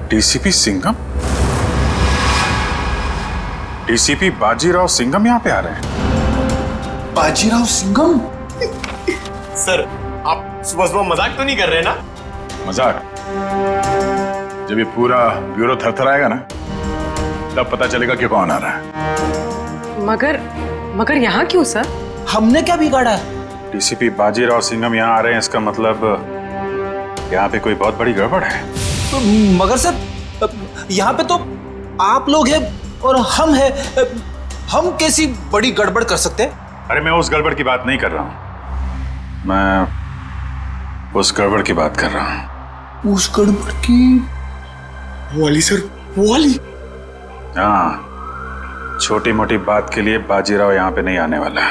DCP Singham? DCP Bajirao Singham यहाँ पे आ रहे हैं? बाजीराव सिंघम? सर, आप सुबह सुबह मजाक तो नहीं कर रहे ना? मजाक? जब ये पूरा ब्यूरो थरथराएगा ना, तब पता चलेगा कि कौन आ रहा है। मगर यहाँ क्यों सर? हमने क्या बिगाड़ा? डीसीपी बाजीराव सिंघम यहाँ आ रहे हैं, इसका मतलब यहाँ पे कोई बहुत बड़ी गड़बड़ है। मगर सर, यहाँ पे तो आप लोग हैं और हम हैं। हम कैसी बड़ी गड़बड़ कर सकते हैं? अरे मैं उस गड़बड़ की बात नहीं कर रहा हूँ, मैं उस गड़बड़ की बात कर रहा हूँ। उस गड़बड़ की? वो वाली सर, वो वाली। हाँ, छोटी मोटी बात के लिए बाजीराव यहाँ पे नहीं आने वाला।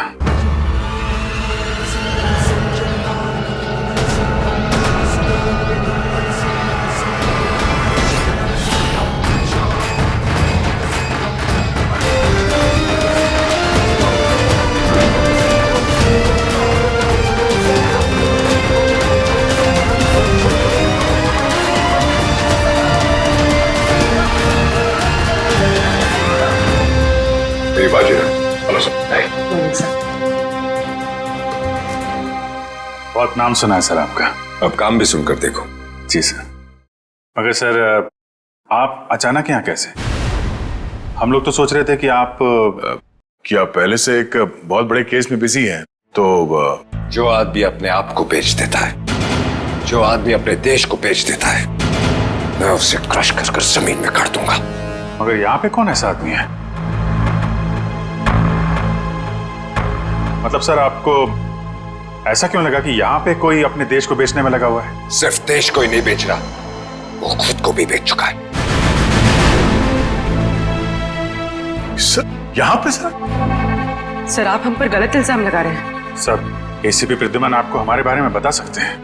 बहुत नाम सुना है सर आपका। अब काम भी सुनकर देखो। जी सर। मगर सर, आप अचानक यहाँ कैसे? हम लोग तो सोच रहे थे कि आप पहले से एक बहुत बड़े केस में बिजी हैं, तो जो आदमी अपने आप को बेच देता है, जो आदमी अपने देश को बेच देता है, मैं उसे क्रश कर कर जमीन में गाड़ दूंगा। मगर यहाँ पे कौन ऐसा आदमी है? मतलब सर, आपको ऐसा क्यों लगा कि यहाँ पे कोई अपने देश को बेचने में लगा हुआ है? सिर्फ देश को ही नहीं बेच रहा, वो खुद को भी बेच चुका है। सर, यहाँ पे सर? सर, आप हम पर गलत इल्जाम लगा रहे हैं। सर, एसीपी प्रद्युमन आपको हमारे बारे में बता सकते हैं।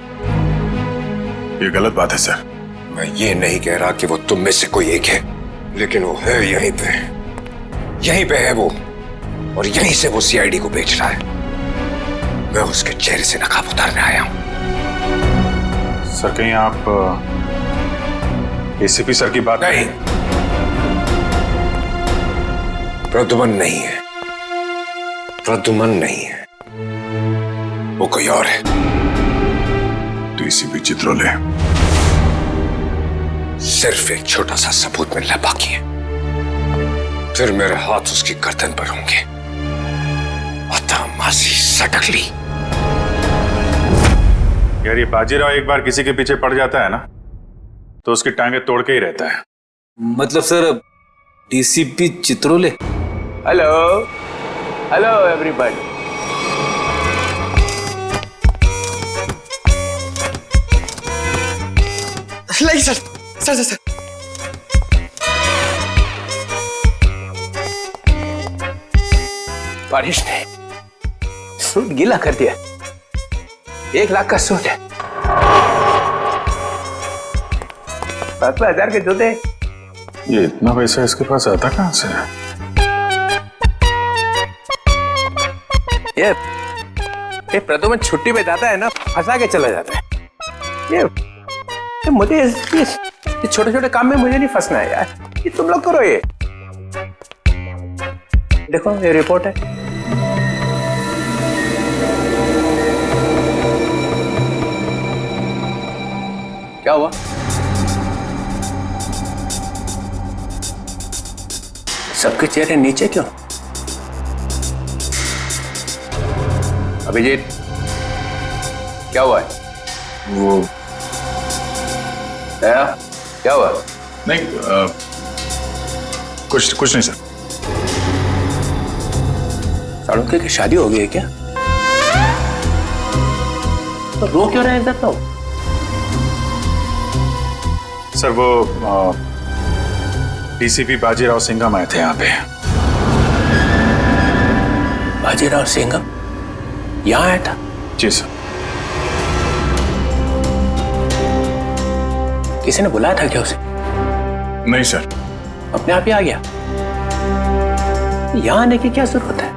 ये गलत बात है सर। मैं ये नहीं कह रहा कि वो तुम में से कोई एक है, लेकिन वो है यहीं पे। यहीं पे है वो, और यहीं से वो सीआईडी को बेच रहा है। मैं उसके चेहरे से नकाब उतारने आया हूं। सर, कहीं आप एसीपी सर की बात? नहीं, प्रद्युमन नहीं है, प्रद्युमन नहीं है, वो कोई और है। डीसीपी चित्रोले। सिर्फ एक छोटा सा सबूत मिलना बाकी है, फिर मेरे हाथ उसकी गर्दन पर होंगे। अतः मासी सटकली। यार, ये बाजीराव एक बार किसी के पीछे पड़ जाता है ना, तो उसकी टांगे तोड़ के ही रहता है। मतलब sir, DCP Chitrole? Hello hello everybody. लाइए सर, सर सर सर। बारिश ने सूट गीला कर दिया। 1 लाख का सूट है, 7,000 के जूते। ये इतना पैसा इसके पास आता कहां से? ये प्रद्युमन छुट्टी पे जाता है ना, फंसा के चला जाता है। ये मुझे ये छोटे छोटे काम में मुझे नहीं फंसना है यार। ये तुम लोग करो। ये देखो, ये रिपोर्ट है। क्या हुआ? सबके चेहरे नीचे क्यों? अभिजीत, क्या हुआ है? वो क्या हुआ? नहीं, कुछ नहीं सर। साड़ुंके की शादी हो गई है क्या? तो रो क्यों रहे हैं तो? सर, वो डीसीपी बाजीराव सिंघम आए थे यहाँ पे। बाजीराव सिंघम यहाँ आया था? जी सर। किसी ने बुलाया था क्या उसे? नहीं सर। अपने आप ही आ गया? यहाँ आने की क्या जरूरत है?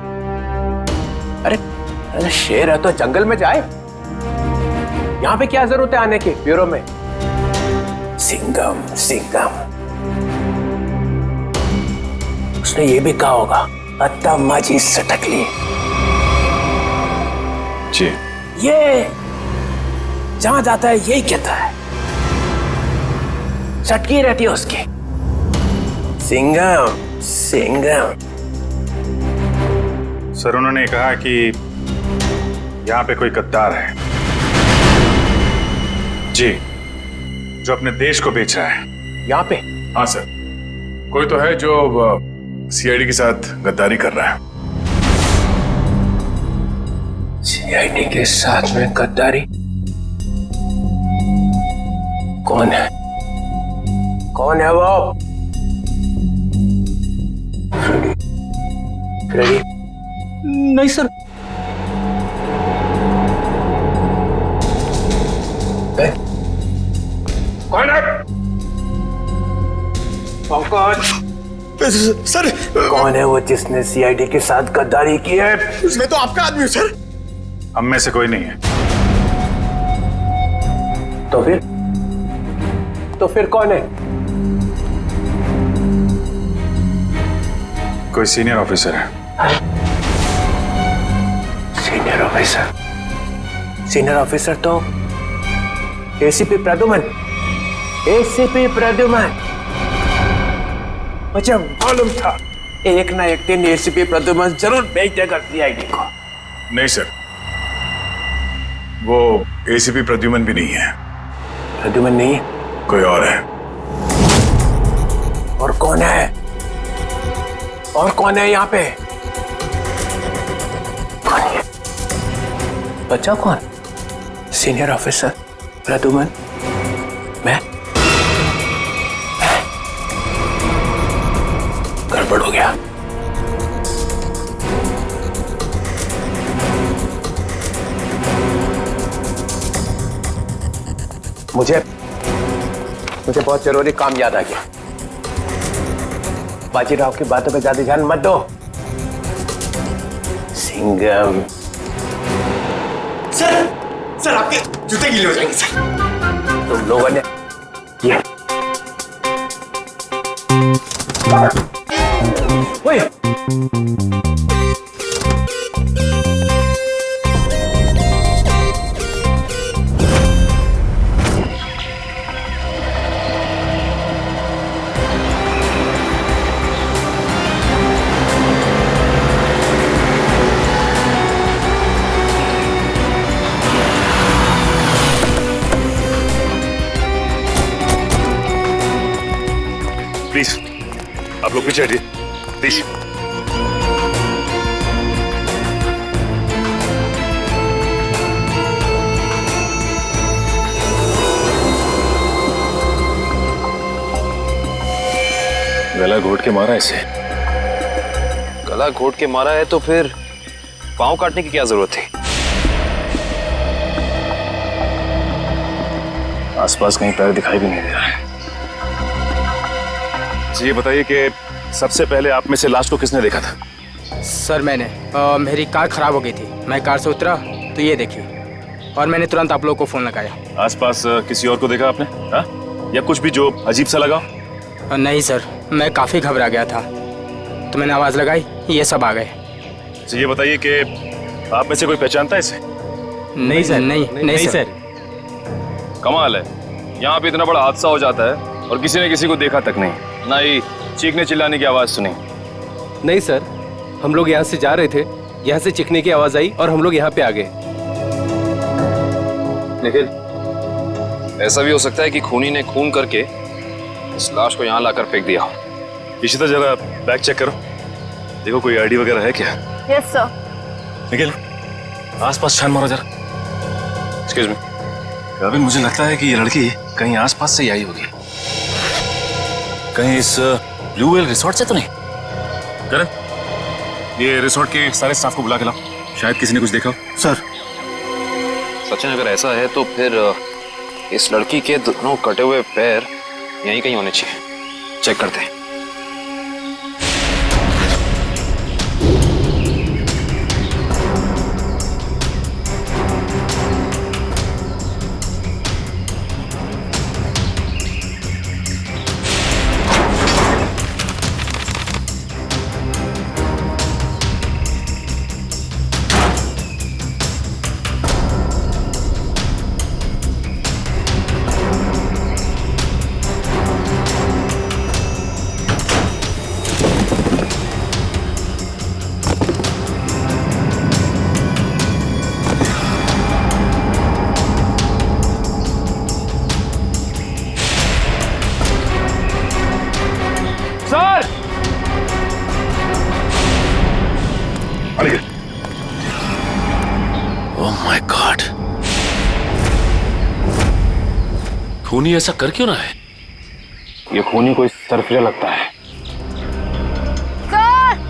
अरे शेर है तो जंगल में जाए। यहाँ पे क्या जरूरत है आने की ब्यूरो में? सिंघम सिंघम उसने ये भी कहा होगा अत्ता माजी सटक ली। जी। ये जहां जाता है यही कहता है, चटकी रहती है उसकी। सिंघम सिंघम। सर उन्होंने कहा कि यहाँ पे कोई गद्दार है जी, जो अपने देश को बेच रहा है। यहाँ पे? हाँ सर, कोई तो है जो सीआईडी के साथ गद्दारी कर रहा है। सीआईडी के साथ में गद्दारी? कौन है? कौन है वो? फ्रेडी? नहीं सर। कौन है? कौन? सर कौन है वो जिसने सीआईडी के साथ गद्दारी की है? मैं तो आपका आदमी हूँ सर। हम में से कोई नहीं है। तो फिर कौन है? कोई सीनियर ऑफिसर है। Senior officer? सीनियर ऑफिसर तो एसीपी प्रद्युमन। एसीपी प्रद्युमन, मुझे मालूम था एक ना एक दिन एसीपी प्रद्युमन जरूर भेज देगा सीआईडी को। नहीं सर, वो एसीपी प्रद्युमन भी नहीं है। प्रद्युमन नहीं है? कोई और है। और कौन है? और कौन है यहाँ पे? कौन है? बच्चा कौन? सीनियर ऑफिसर प्रद्युमन, मैं? गड़बड़ हो गया। मुझे बहुत जरूरी काम याद आ गया। बाजीराव की बातों पे ज्यादा ध्यान मत दो। सिंघम। सर आपके जूते गीले हो जाएंगे सर। तुम लोगों ने ये ओए, प्लीज आप लोग पीछे हटिए प्लीज। गला घोट के मारा इसे। गला घोट के मारा है तो फिर पांव काटने की क्या जरूरत थी? आसपास कहीं पैर दिखाई भी नहीं दे रहा है। ये बताइए कि सबसे पहले आप में से लाश को किसने देखा था? सर मैंने मेरी कार खराब हो गई थी, मैं कार से उतरा तो ये देखी और मैंने तुरंत आप लोगों को फोन लगाया। आसपास किसी और को देखा आपने? हाँ? या कुछ भी जो अजीब सा लगा? नहीं सर, मैं काफ़ी घबरा गया था तो मैंने आवाज़ लगाई, ये सब आ गए। ये बताइए कि आप में से कोई पहचानता है इसे? नहीं सर, नहीं सर। कमाल है, यहाँ पे इतना बड़ा हादसा हो जाता है और किसी ने किसी को देखा तक नहीं, ना ही चीखने चिल्लाने की आवाज़ सुनी। नहीं सर, हम लोग यहाँ से जा रहे थे, यहाँ से चीखने की आवाज आई और हम लोग यहाँ पे आ गए। निखिल, ऐसा भी हो सकता है कि खूनी ने खून करके इस लाश को यहाँ लाकर फेंक दिया। इसी तरह जरा बैग चेक करो, देखो कोई आईडी वगैरह है क्या? Yes sir. निखिल, आसपास छान मारो जरा। एक्सक्यूज मी, अभी मुझे लगता है कि ये लड़की कहीं आसपास से ही आई होगी। कहीं इस ब्लू व्हेल रिसोर्ट से तो नहीं? करण, ये रिसोर्ट के सारे स्टाफ को बुला के लाओ, शायद किसी ने कुछ देखा हो। सर सचिन, अगर ऐसा है तो फिर इस लड़की के दोनों कटे हुए पैर यहीं कहीं होने चाहिए। चेक करते हैं। खूनी ऐसा कर क्यों ना है? ये खूनी कोई सरफिरा लगता है। सर!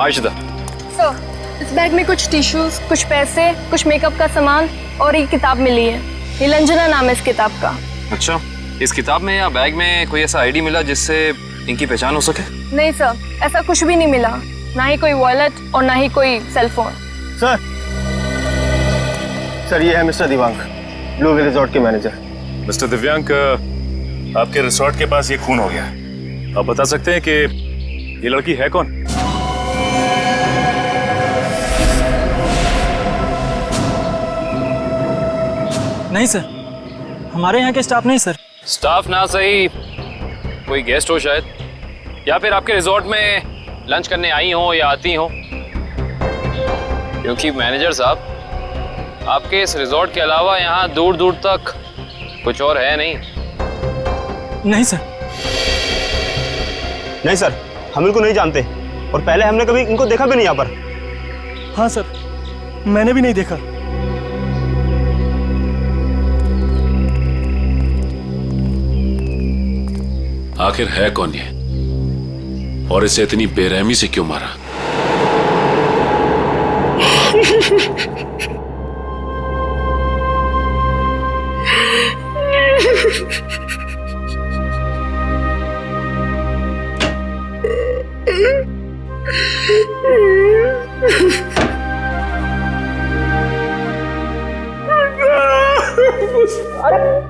आयशा, सर, इस बैग में कुछ टिश्यूज, कुछ पैसे, कुछ मेकअप का सामान और एक किताब मिली है। नीलंजना नाम है इस किताब का। अच्छा, इस किताब में या बैग में कोई ऐसा आईडी मिला जिससे इनकी पहचान हो सके? नहीं सर, ऐसा कुछ भी नहीं मिला, ना ही कोई वॉलेट और ना ही कोई सेल फोन। सर ये है mister Divang, blue whale resort के मैनेजर। मिस्टर दिव्यांक, आपके रिसोर्ट के पास ये खून हो गया। आप बता सकते हैं कि ये लड़की है कौन? नहीं सर, हमारे यहाँ के स्टाफ नहीं सर। स्टाफ ना सही, कोई गेस्ट हो शायद, या फिर आपके रिजॉर्ट में लंच करने आई हो या आती हो। क्योंकि मैनेजर साहब, आपके इस रिजॉर्ट के अलावा यहाँ दूर दूर तक कुछ और है नहीं। नहीं सर। नहीं सर, हम इनको नहीं जानते और पहले हमने कभी इनको देखा भी नहीं यहाँ पर। हाँ सर, मैंने भी नहीं देखा। आखिर है कौन ये, और इसे इतनी बेरहमी से क्यों मारा?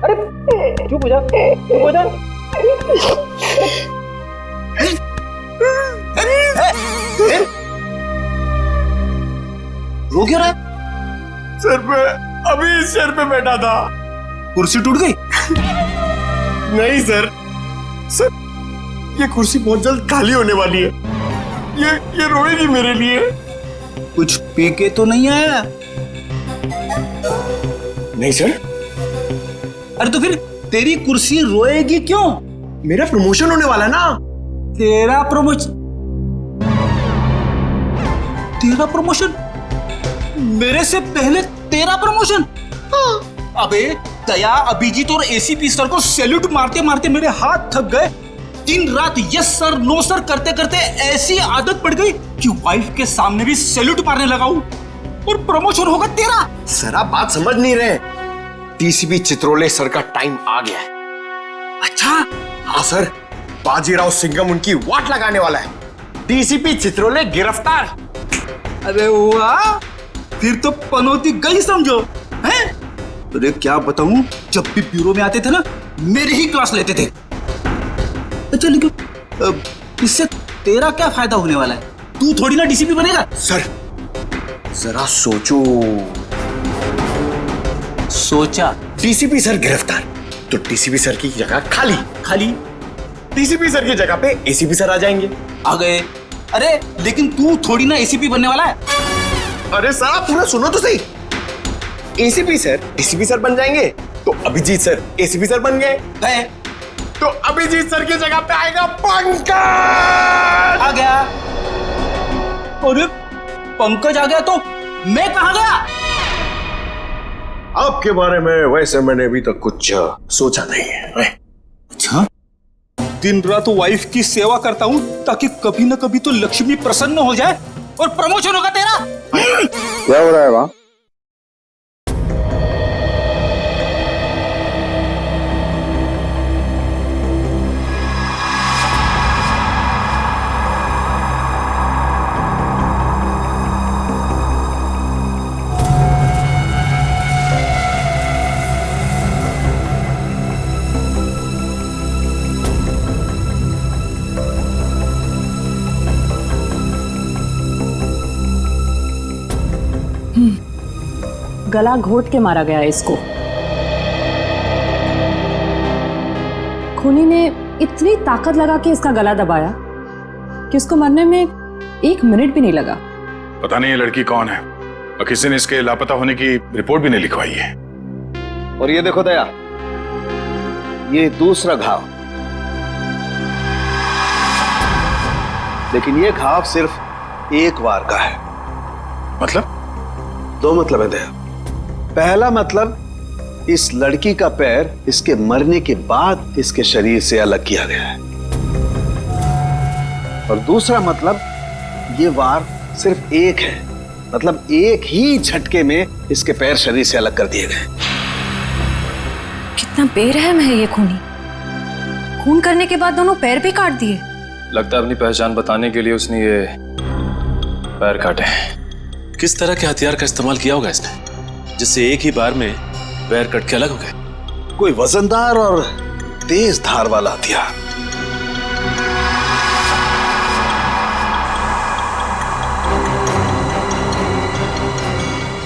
अरे चुप हो जा, चुप हो जा। रो क्यों रहा है? सर पे अभी इस चेयर पे बैठा था, कुर्सी टूट गई? नहीं सर, सर ये कुर्सी बहुत जल्द खाली होने वाली है। ये रोएगी मेरे लिए। कुछ पी के तो नहीं आया? नहीं सर। अरे तो फिर तेरी कुर्सी रोएगी क्यों? मेरा प्रमोशन होने वाला है ना। तेरा प्रमोशन? तेरा प्रमोशन? मेरे से पहले तेरा प्रमोशन? अबे दया, अभिजीत और एसीपी सर को सैल्यूट मारते मारते मेरे हाथ थक गए। दिन रात यस सर नो सर करते करते ऐसी आदत पड़ गई कि वाइफ के सामने भी सैल्यूट मारने लगा हूं, और प्रमोशन होगा तेरा। सर आप बात समझ नहीं रहे। डीसीपी चित्रोले सर का टाइम आ गया है। अच्छा? हाँ सर, बाजीराव सिंघम उनकी वाट लगाने वाला है। डीसीपी चित्रोले गिरफ्तार। अरे वाह, फिर तो पनौती गई समझो। हैं? अरे क्या बताऊं, जब भी ब्यूरो में आते थे ना, मेरी ही क्लास लेते थे। अच्छा लेकिन इससे तेरा क्या फायदा होने वाला है? तू थोड़ी ना डीसीपी बनेगा। सर जरा सोचो। सोचा? डीसीपी सर गिरफ्तार तो डीसीपी सर की जगह खाली। खाली? डीसीपी सर की जगह पे एसीपी सर आ जाएंगे। आ गए। अरे लेकिन तू थोड़ी ना एसीपी बनने वाला है। अरे सर आप पूरा सुनो तो सही। एसीपी सर डीसीपी सर बन जाएंगे तो अभिजीत सर एसीपी सर बन गए, तो अभिजीत सर की जगह पे आएगा पंकज। आ गया। अरे पंकज आ गया तो मैं कहां गया? आपके बारे में वैसे मैंने अभी तक कुछ सोचा नहीं है। अच्छा, दिन रात वाइफ की सेवा करता हूं ताकि कभी ना कभी तो लक्ष्मी प्रसन्न हो जाए और प्रमोशन होगा तेरा। क्या हो रहा है वहां? गला घोट के मारा गया है इसको। खूनी ने इतनी ताकत लगा के इसका गला दबाया कि उसको मरने में 1 मिनट भी नहीं लगा। पता नहीं ये लड़की कौन है, और किसी ने इसके लापता होने की रिपोर्ट भी नहीं लिखवाई है। और ये देखो दया, ये दूसरा घाव, लेकिन ये घाव सिर्फ एक बार का है। मतलब? दो मतलब है दया। पहला मतलब, इस लड़की का पैर इसके मरने के बाद इसके शरीर से अलग किया गया है। और दूसरा मतलब, ये वार सिर्फ एक है, मतलब एक ही झटके में इसके पैर शरीर से अलग कर दिए गए। कितना बेरहम है ये खूनी। खून करने के बाद दोनों पैर भी काट दिए। लगता है अपनी पहचान बताने के लिए उसने ये पैर काटे। किस तरह के हथियार का इस्तेमाल किया होगा इसने, जिससे एक ही बार में पैर कट के अलग हो गए? कोई वजनदार और तेज धार वाला हथियार।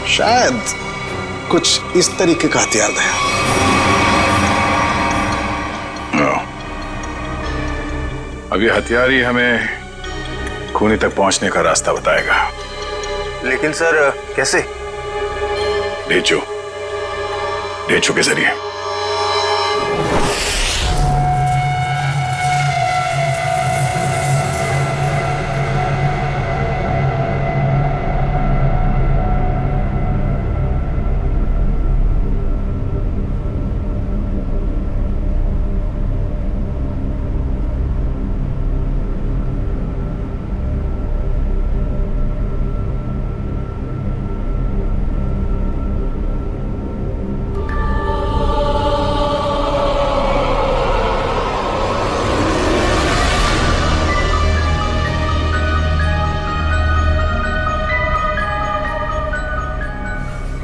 शायद कुछ इस तरीके का हथियार है। अब ये हथियार ही हमें खूनी तक पहुंचने का रास्ता बताएगा। लेकिन सर कैसे? ढेंचू के जरिए।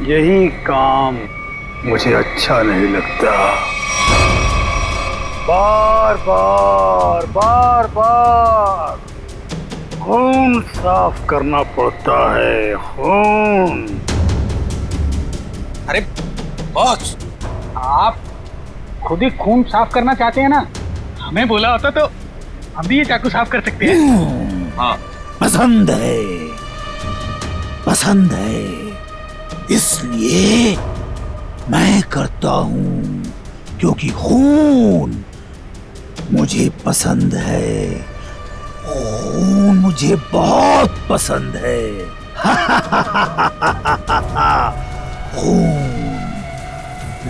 यही काम मुझे अच्छा नहीं लगता। बार बार खून साफ करना पड़ता है, खून। अरे बॉस, आप खुद ही खून साफ करना चाहते हैं ना? हमें बोला होता तो हम भी ये चाकू साफ कर सकते हैं। हाँ, पसंद है, इसलिए मैं करता हूं, क्योंकि खून मुझे पसंद है। खून मुझे बहुत पसंद है। खून,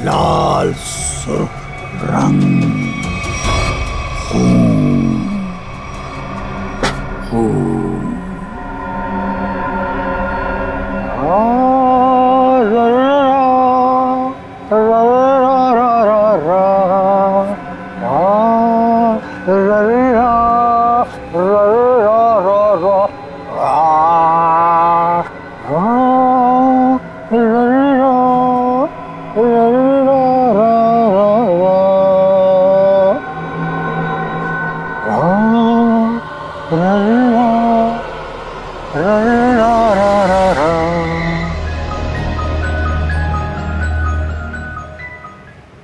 लाल सुर्ख रंग, खून, खून।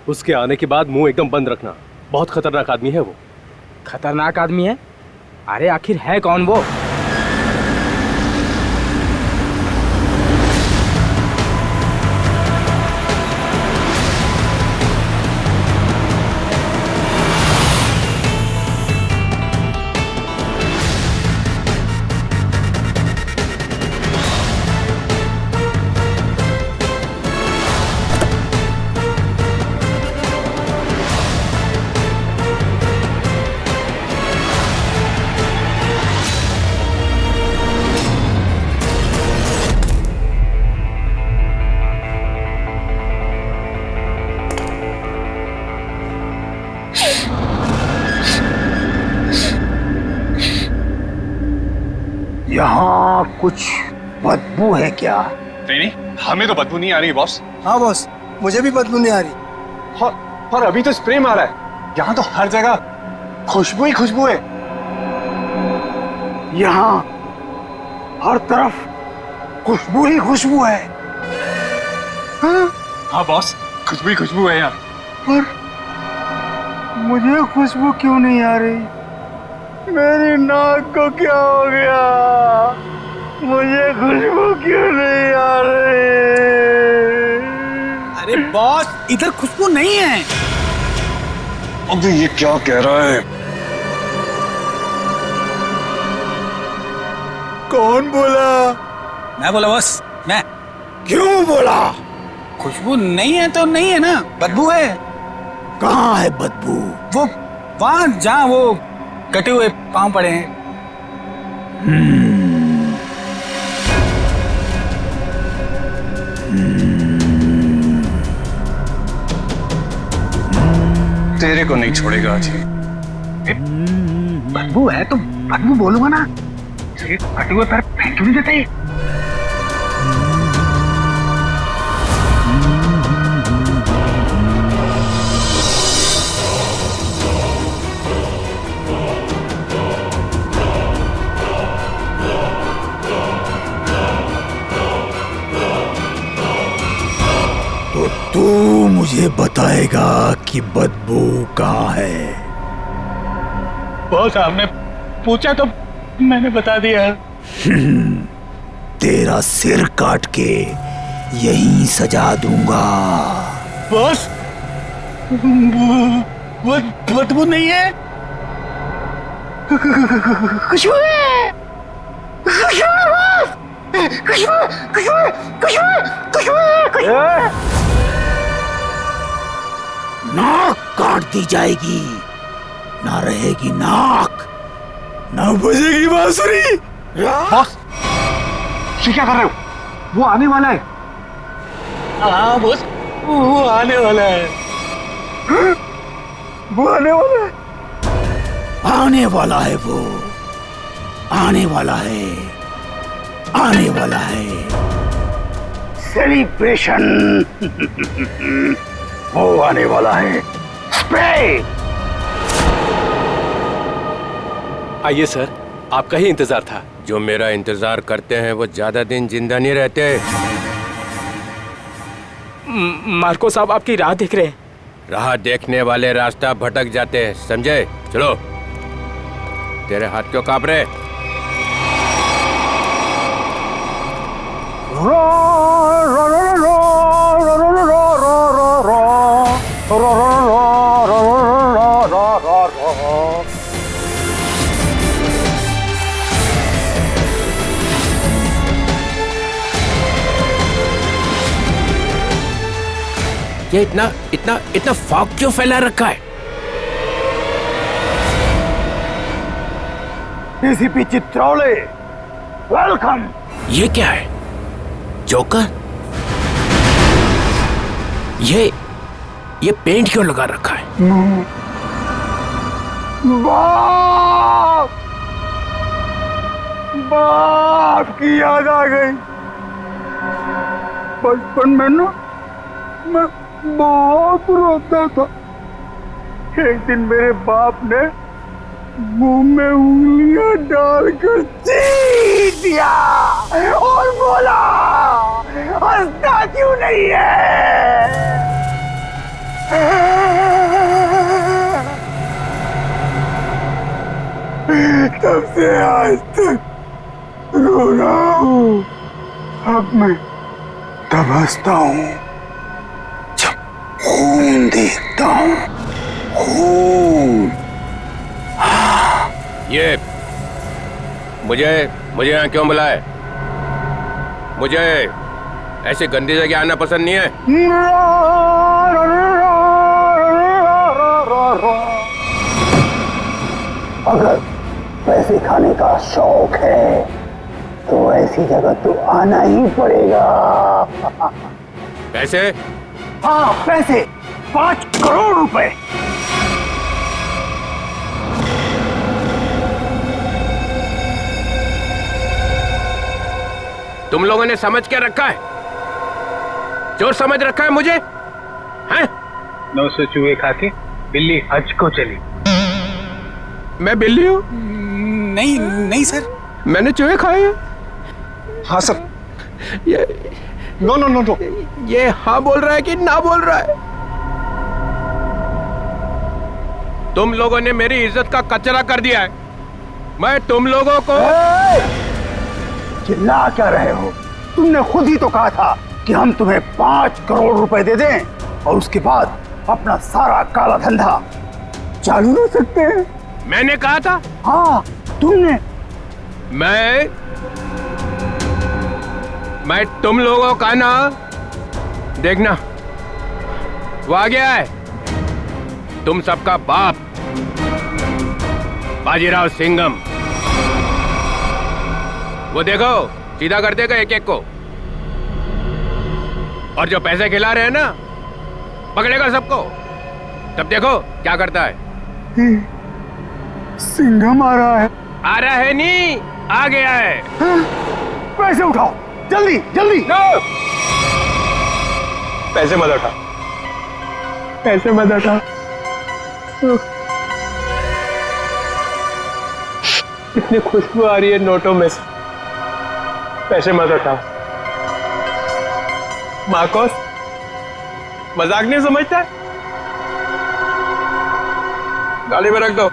उसके आने के बाद मुंह एकदम बंद रखना। बहुत खतरनाक आदमी है वो। खतरनाक आदमी है? अरे आखिर है कौन वो? यहाँ कुछ बदबू है क्या? नहीं, हमें तो बदबू नहीं आ रही बॉस। हाँ बॉस, मुझे भी बदबू नहीं आ रही। और अभी तो स्प्रे मारा है। यहाँ तो हर जगह खुशबू ही खुशबू है। यहाँ हर तरफ खुशबू ही खुशबू है। हाँ बॉस, खुशबू ही खुशबू है यहाँ। पर मुझे खुशबू क्यों नहीं आ रही? मेरी नाक को क्या हो गया? मुझे खुशबू क्यों नहीं आ रही? अरे बॉस, इधर खुशबू नहीं है। अब ये क्या कह रहा है? कौन बोला? मैं बोला बॉस, मैं। क्यों बोला? खुशबू नहीं है तो नहीं है ना, बदबू है। कहाँ है बदबू? वो वहां जहाँ वो कटे हुए पांव पड़े हैं। तेरे को नहीं छोड़ेगा अजी। बदबू है तो बदबू बोलूंगा ना, कटे हुए पैर फेंक क्यों नहीं देते? तो तू मुझे बताएगा कि बदबू कहाँ है? बॉस आपने पूछा तो मैंने बता दिया। तेरा सिर काट के यहीं सजा दूंगा। बॉस वो बदबू नहीं है, खुशबू है। खुशबू बॉस, खुशबू खुशबू खुशबू खुशबू। नाक काट दी जाएगी, ना रहेगी नाक, ना बजेगी बांसुरी। बॉस क्या कर रहे हो? वो आने वाला है। हाँ बॉस, वो आने वाला है। वो आने वाला है। आने वाला है वो, आने वाला है, आने वाला है। सेलिब्रेशन वो आने वाला है। स्प्रे। आइए सर, आपका ही इंतजार था। जो मेरा इंतजार करते हैं वो ज्यादा दिन जिंदा नहीं रहते। मार्को साहब आपकी राह देख रहे हैं। राह देखने वाले रास्ता भटक जाते हैं, समझे? चलो। तेरे हाथ क्यों कांप रहे? ये इतना इतना इतना फॉग क्यों फैला रखा है? ACP Chitrole, welcome. ये क्या है? जोकर? ये पेंट क्यों लगा रखा है? बाप की याद आ गई। बचपन में ना मैं बहुत रोता था। एक दिन मेरे बाप ने मुंह में उंगलियां डालकर चीर दिया और बोला, हंसता क्यों नहीं है? तब से आज तक रो रहा हूँ। अब मैं तब हंसता हूँ जब खून देखता हूँ। खून। ये मुझे यहाँ क्यों बुलाए? मुझे ऐसी गंदी जगह आना पसंद नहीं है। अगर पैसे खाने का शौक है तो ऐसी जगह तो आना ही पड़ेगा। पैसे? हाँ पैसे, 5 करोड़ रुपए। तुम लोगों ने समझ क्या रखा है? चोर समझ रखा है मुझे? हैं? 900 चूहे खा के बिल्ली हज को चली। मैं बिल्ली हूँ? नहीं नहीं सर, मैंने चूहे खाए हैं। हाँ सर। ये नो नो नो नो, ये हाँ बोल रहा है कि ना बोल रहा है? तुम लोगों ने मेरी इज्जत का कचरा कर दिया है। मैं तुम लोगों को। चिल्ला क्या रहे हो? तुमने खुद ही तो कहा था कि हम तुम्हें 5 करोड़ रुपए दे दें और उसके बाद अपना सारा काला धंधा चालू रख सकते हैं। मैंने कहा था? हाँ तुमने। मैं तुम लोगों का ना, देखना वो आ गया है, तुम सबका बाप बाजीराव सिंघम। वो देखो सीधा कर देगा एक एक को, और जो पैसे खिला रहे हैं ना पकड़ेगा सबको। तब देखो क्या करता है। सिंघम आ रहा है। आ रहा है नहीं, आ गया है। पैसे उठाओ जल्दी जल्दी। पैसे मत उठा, पैसे मत उठा। कितनी खुशबू आ रही है नोटों में से। पैसे मत उठाओ। मार्कोस मजाक नहीं समझता, गाड़ी में रख दो।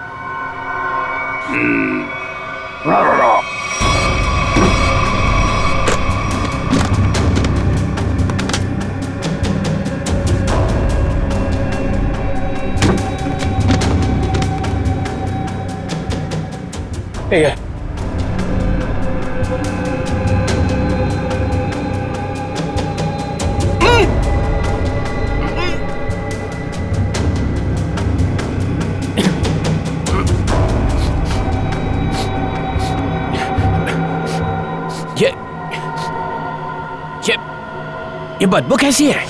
ठीक है। ये बदबू कैसी है?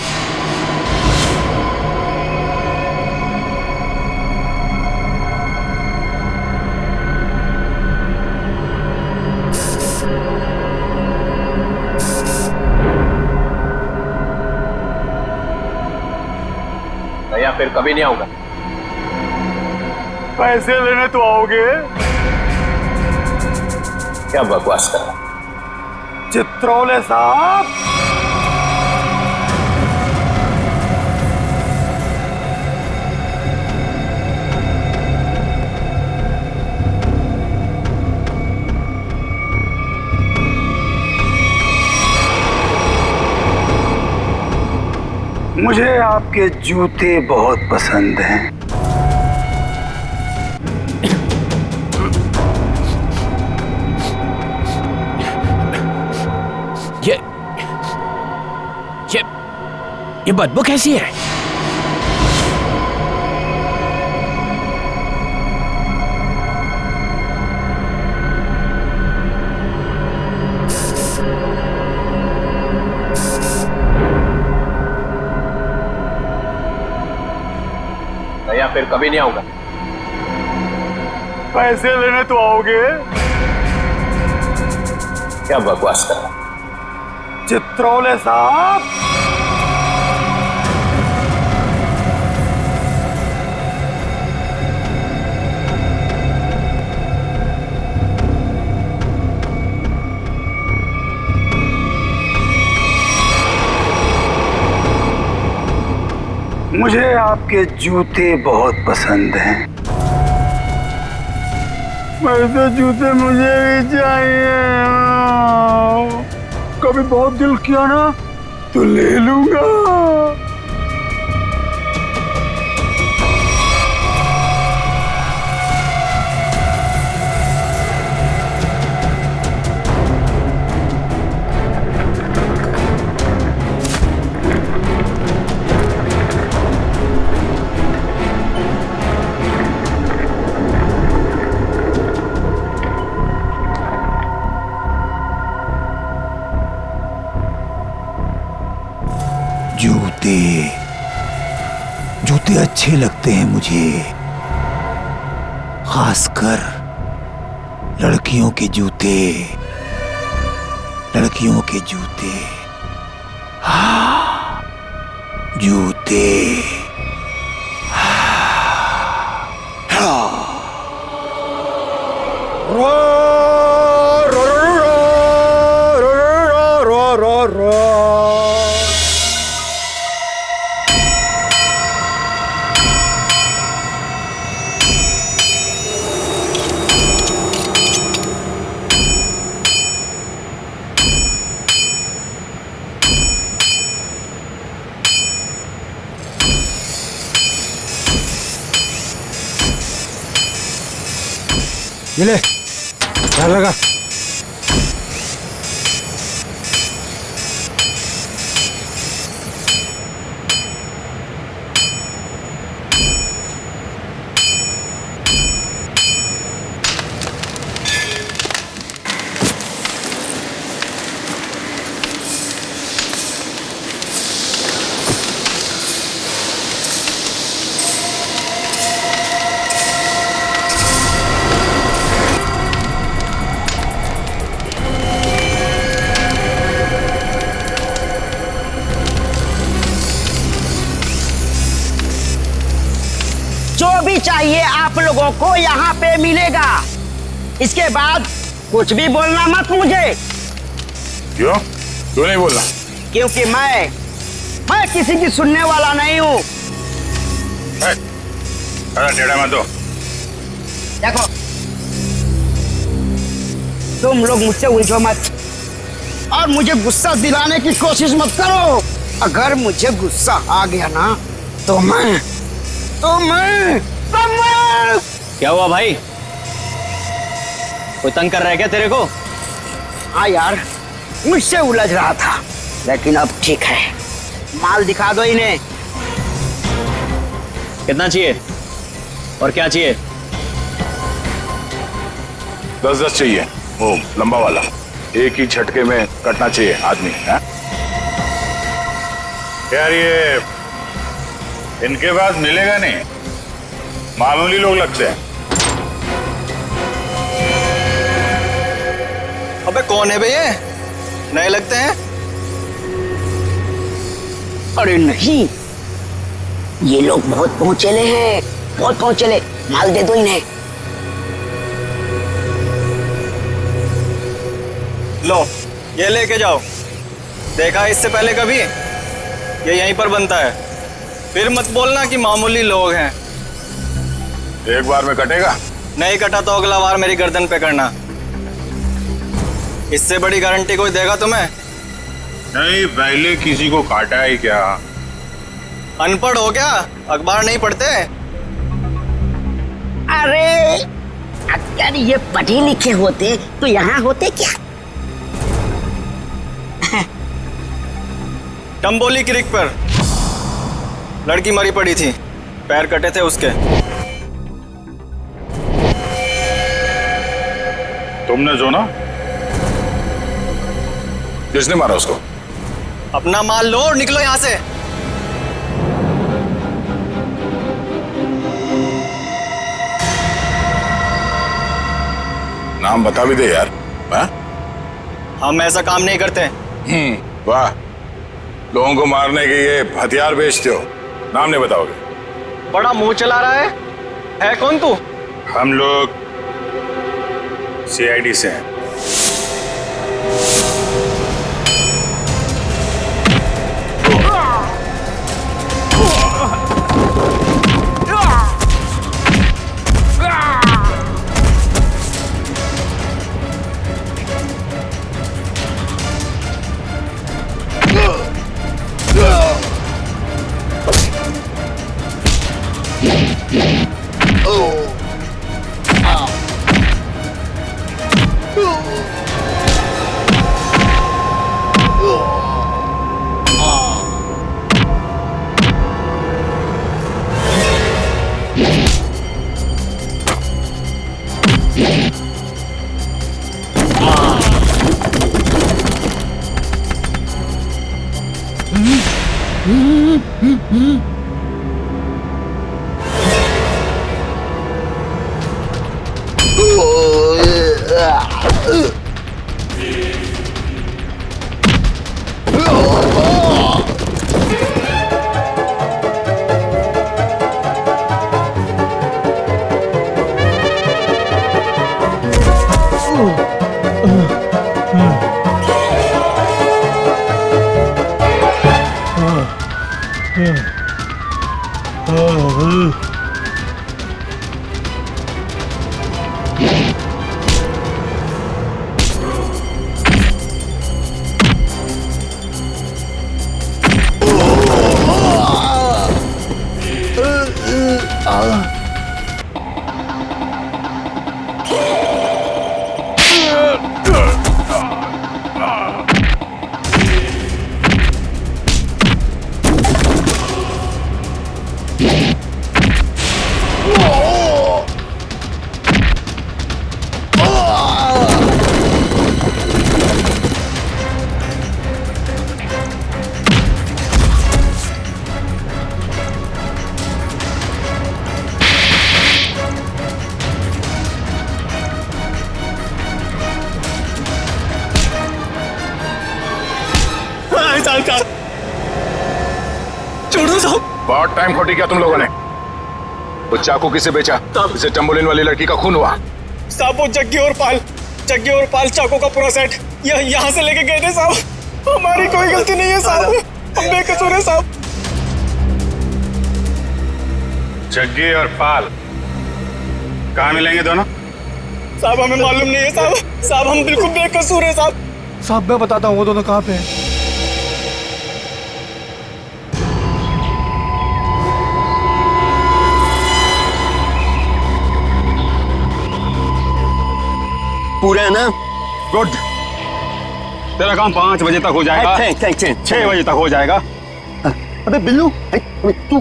या फिर कभी नहीं आऊंगा। पैसे लेने तो आओगे? क्या बकवास कर रहा? चित्रोले साहब, मुझे आपके जूते बहुत पसंद हैं। ये बदबू कैसी है? या फिर कभी नहीं आऊंगा। पैसे लेने तो आओगे? क्या बकवास कर रहा? चित्रोले साहब, मुझे आपके जूते बहुत पसंद हैं। वैसे जूते मुझे भी चाहिए। कभी बहुत दिल किया ना तो ले लूंगा। जूते अच्छे लगते हैं मुझे, खासकर लड़कियों के जूते। लड़कियों के जूते, हाँ जूते। ये ले, ध्यान लगा। जो भी चाहिए आप लोगों को यहाँ पे मिलेगा। इसके बाद कुछ भी बोलना मत मुझे। क्यों नहीं बोलना? क्योंकि मैं किसी की सुनने वाला नहीं हूँ। अरे टेढ़ा मत दो। देखो तुम लोग मुझसे उलझो मत और मुझे गुस्सा दिलाने की कोशिश मत करो। अगर मुझे गुस्सा आ गया ना तो मैं क्या हुआ भाई? कोई तंग कर रहा है क्या तेरे को? हाँ यार, मुझसे उलझ रहा था, लेकिन अब ठीक है। माल दिखा दो इन्हें। कितना चाहिए और क्या चाहिए? 10-10 चाहिए, वो लंबा वाला, एक ही झटके में कटना चाहिए आदमी है? यार ये इनके पास मिलेगा नहीं, मामूली लोग लगते हैं। अबे कौन है बे ये? नए लगते हैं। अरे नहीं, ये लोग बहुत पहुंचेले हैं, बहुत पहुंचेले। माल दे दो इन्हें। लो ये लेके जाओ। देखा इससे पहले कभी? ये यहीं पर बनता है। फिर मत बोलना कि मामूली लोग हैं। एक बार में कटेगा? नहीं कटा तो अगला बार मेरी गर्दन पे करना। इससे बड़ी गारंटी कोई देगा तुम्हें? नहीं, पहले किसी को काटा है क्या? अनपढ़ हो क्या? अखबार नहीं पढ़ते? अरे अगर ये पढ़े लिखे होते तो यहाँ होते क्या? टम्बोली क्रिक पर लड़की मरी पड़ी थी, पैर कटे थे उसके। तुमने जो ना? किसने मारा उसको? अपना माल लो और निकलो यहाँ से। नाम बता भी दे यार। हम ऐसा काम नहीं करते। वाह, लोगों को मारने के ये हथियार बेचते हो, नाम नहीं बताओगे? बड़ा मुंह चला रहा है कौन तू? हम लोग CID से हैं। बहुत टाइम खोटी किया तुम लोगों ने। वो चाकू किसे बेचा? इसे टम्बोलिन वाली लड़की का खून हुआ। साहब वो जग्गी और पाल चाकू का पूरा सेट यहाँ से लेके गए थे साहब। हमारी कोई गलती नहीं है साहब, हम बेकसूर है साहब। जग्गी और पाल कहाँ मिलेंगे दोनों? साहब हमें मालूम नहीं है साहब, हम बिल्कुल बेकसूर है साहब। साहब मैं बताता हूँ वो दोनों कहाँ पे हैं। पूरे है ना? गुड। तेरा काम 5 बजे तक हो जाएगा। 6 बजे तक हो जाएगा। अबे बिल्लू तू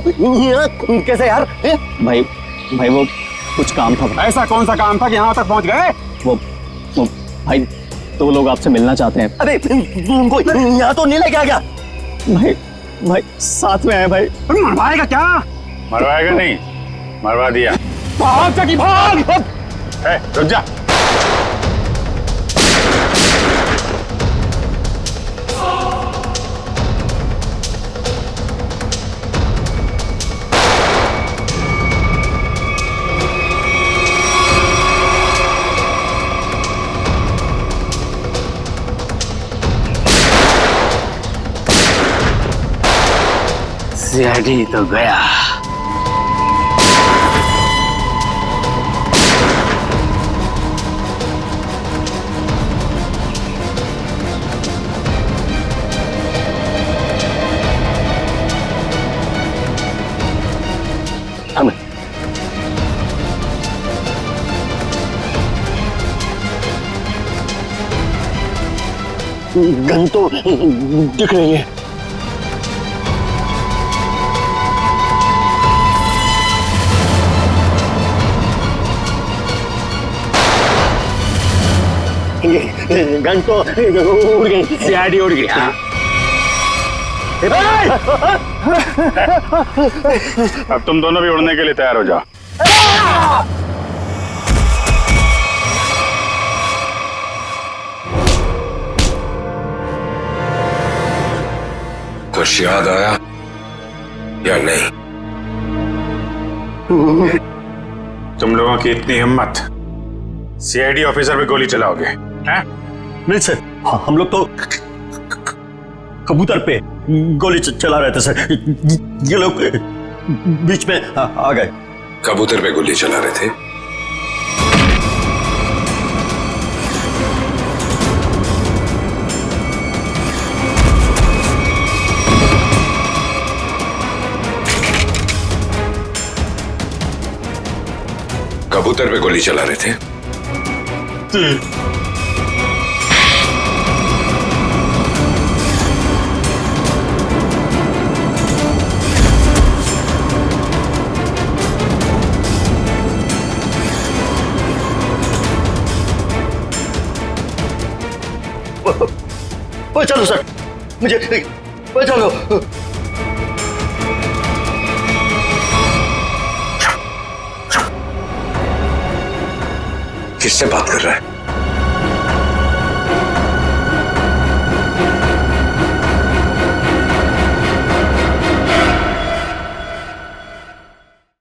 कैसे यार? भाई वो कुछ काम था। ऐसा कौन सा काम था कि यहाँ तक पहुँच गए? वो भाई 2 लोग आपसे मिलना चाहते हैं। अबे उनको यहाँ तो नहीं लेके आ गया? भाई साथ में है भाई। मरवाएगा क्या? मरवाएगा नहीं, मरवा दिया। भाग जगी भाग। रुक जा। सीआईडी तो गया। गन तो दिख रही है। गन तो उड़ गई, सीआईडी उड़ गई। अब तुम दोनों भी उड़ने के लिए तैयार हो जाओ। कुछ याद आया या नहीं? तुम लोगों की इतनी हिम्मत, सीआईडी ऑफिसर पे गोली चलाओगे हैं? नहीं सर, हम लोग तो कबूतर पे गोली चला रहे थे सर। ये लोग बीच में आ गए। कबूतर पे गोली चला रहे थे? कबूतर पे गोली चला रहे थे? चलो सर, मुझे चलो। किससे बात कर रहा है?